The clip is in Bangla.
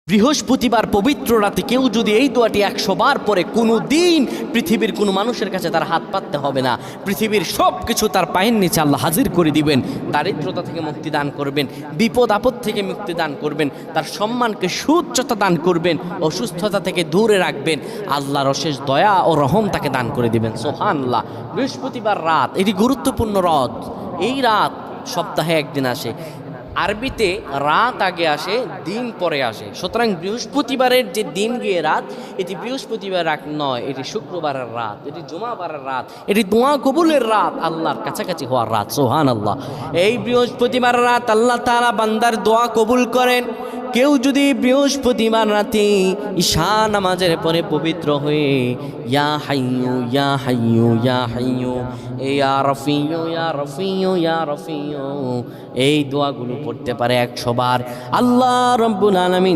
বৃহস্পতিবার পবিত্র রাতে কেউ যদি এই দোয়াটি 100 বার পরে কোনো দিন পৃথিবীর কোনো মানুষের কাছে তার হাত পাততে হবে না। পৃথিবীর সব কিছু তার পায়ের নিচে আল্লাহ হাজির করে দিবেন। দারিদ্রতা থেকে মুক্তি দান করবেন, বিপদ আপদ থেকে মুক্তি দান করবেন, তার সম্মানকে সুউচ্চতা দান করবেন, অসুস্থতা থেকে দূরে রাখবেন। আল্লাহর অশেষ দয়া ও রহম তাকে দান করে দিবেন। সুবহানাল্লাহ। বৃহস্পতিবার রাত এটি গুরুত্বপূর্ণ রাত। এই রাত সপ্তাহে একদিন আসে। আরবিতে রাত আগে আসে, দিন পরে আসে। সুতরাং বৃহস্পতিবারের যে দিন গিয়ে রাত, এটি বৃহস্পতিবার রাত নয়, এটি শুক্রবারের রাত, এটি জুমাবারের রাত, এটি দোয়া কবুলের রাত, আল্লাহর কাছাকাছি হওয়ার রাত। সুবহানাল্লাহ। এই বৃহস্পতিবার রাত আল্লাহ তাআলা বান্দার দোয়া কবুল করেন। কেউ যদি বৃহস্পতিবার রাতে ঈশা নামাজের পরে পবিত্র হয়ে ইয়া হাইয়ু ইয়া হাইয়ু ইয়া হাইয়ু ইয়া রফিয়ু ইয়া রফিয়ু ইয়া রফিয়ু এই দোয়াগুলো পড়তে পারে 100 বার, আল্লাহ রাব্বুল আলামিন